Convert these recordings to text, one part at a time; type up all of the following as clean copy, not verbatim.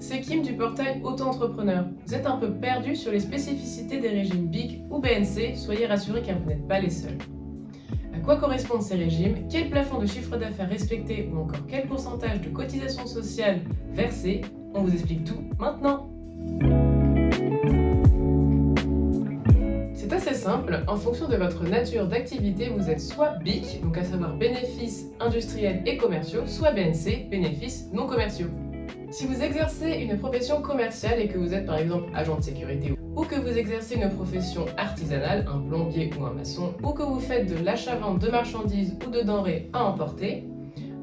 c'est Kim du portail Auto-entrepreneur. Vous êtes un peu perdu sur les spécificités des régimes BIC ou BNC, soyez rassurés car vous n'êtes pas les seuls. À quoi correspondent ces régimes? Quel plafond de chiffre d'affaires respecté ou encore quel pourcentage de cotisations sociales versées? On vous explique tout maintenant. C'est assez simple, en fonction de votre nature d'activité, vous êtes soit BIC, donc à savoir bénéfices industriels et commerciaux, soit BNC, bénéfices non commerciaux. Si vous exercez une profession commerciale et que vous êtes par exemple agent de sécurité ou que vous exercez une profession artisanale, un plombier ou un maçon, ou que vous faites de l'achat-vente de marchandises ou de denrées à emporter,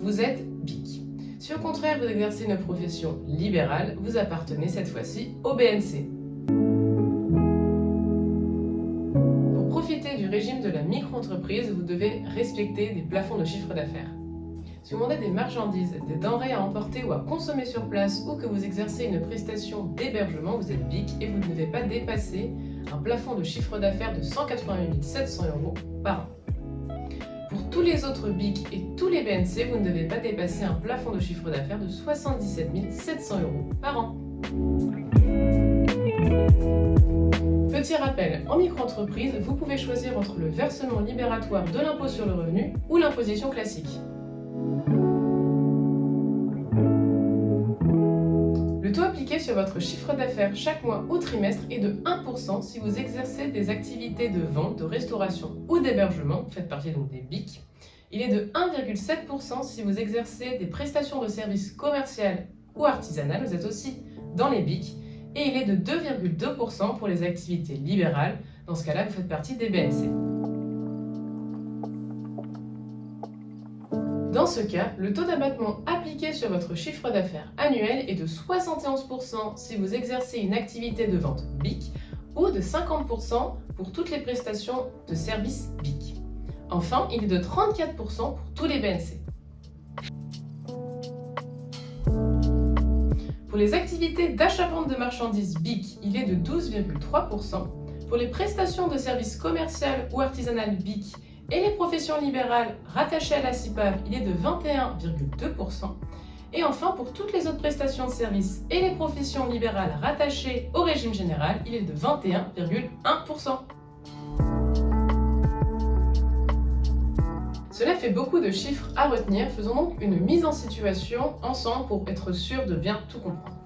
vous êtes BIC. Si au contraire vous exercez une profession libérale, vous appartenez cette fois-ci au BNC. Pour profiter du régime de la micro-entreprise, vous devez respecter des plafonds de chiffre d'affaires. Si vous vendez des marchandises, des denrées à emporter ou à consommer sur place ou que vous exercez une prestation d'hébergement, vous êtes BIC et vous ne devez pas dépasser un plafond de chiffre d'affaires de 188 700 € par an. Pour tous les autres BIC et tous les BNC, vous ne devez pas dépasser un plafond de chiffre d'affaires de 77 700 € par an. Petit rappel, en micro-entreprise, vous pouvez choisir entre le versement libératoire de l'impôt sur le revenu ou l'imposition classique. Le taux appliqué sur votre chiffre d'affaires chaque mois ou trimestre est de 1% si vous exercez des activités de vente, de restauration ou d'hébergement, vous faites partie donc des BIC. Il est de 1,7% si vous exercez des prestations de services commerciales ou artisanales, vous êtes aussi dans les BIC. Et il est de 2,2% pour les activités libérales, dans ce cas-là vous faites partie des BNC. Dans ce cas, le taux d'abattement appliqué sur votre chiffre d'affaires annuel est de 71% si vous exercez une activité de vente BIC ou de 50% pour toutes les prestations de services BIC. Enfin, il est de 34% pour tous les BNC. Pour les activités d'achat-vente de marchandises BIC, il est de 12,3%. Pour les prestations de services commerciales ou artisanales BIC, et les professions libérales rattachées à la CIPAV, il est de 21,2%. Et enfin, pour toutes les autres prestations de services et les professions libérales rattachées au régime général, il est de 21,1%. Cela fait beaucoup de chiffres à retenir, faisons donc une mise en situation ensemble pour être sûr de bien tout comprendre.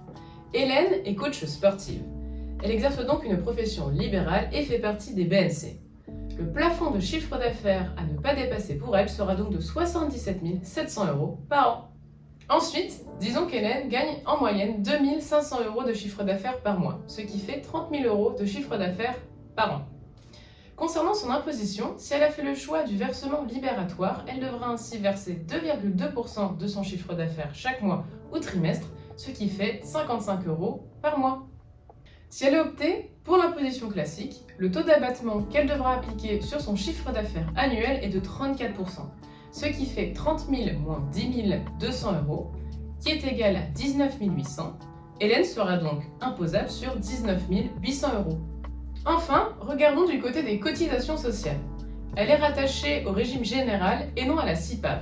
Hélène est coach sportive. Elle exerce donc une profession libérale et fait partie des BNC. Le plafond de chiffre d'affaires à ne pas dépasser pour elle sera donc de 77 700 € par an. Ensuite, disons qu'Hélène gagne en moyenne 2 500 € de chiffre d'affaires par mois, ce qui fait 30 000 € de chiffre d'affaires par an. Concernant son imposition, si elle a fait le choix du versement libératoire, elle devra ainsi verser 2,2% de son chiffre d'affaires chaque mois ou trimestre, ce qui fait 55 € par mois. Si elle a opté pour l'imposition classique, le taux d'abattement qu'elle devra appliquer sur son chiffre d'affaires annuel est de 34%, ce qui fait 30 000 moins 10 200 €, qui est égal à 19 800. Hélène sera donc imposable sur 19 800 €. Enfin, regardons du côté des cotisations sociales. Elle est rattachée au régime général et non à la CIPAV.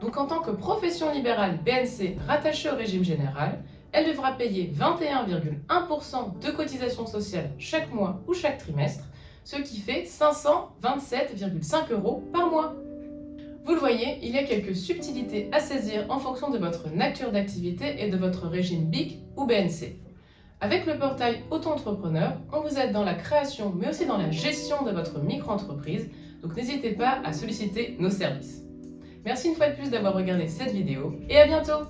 Donc en tant que profession libérale BNC rattachée au régime général, elle devra payer 21,1% de cotisations sociales chaque mois ou chaque trimestre, ce qui fait 527,5 € par mois. Vous le voyez, il y a quelques subtilités à saisir en fonction de votre nature d'activité et de votre régime BIC ou BNC. Avec le portail Auto-entrepreneur, on vous aide dans la création mais aussi dans la gestion de votre micro-entreprise, donc n'hésitez pas à solliciter nos services. Merci une fois de plus d'avoir regardé cette vidéo et à bientôt!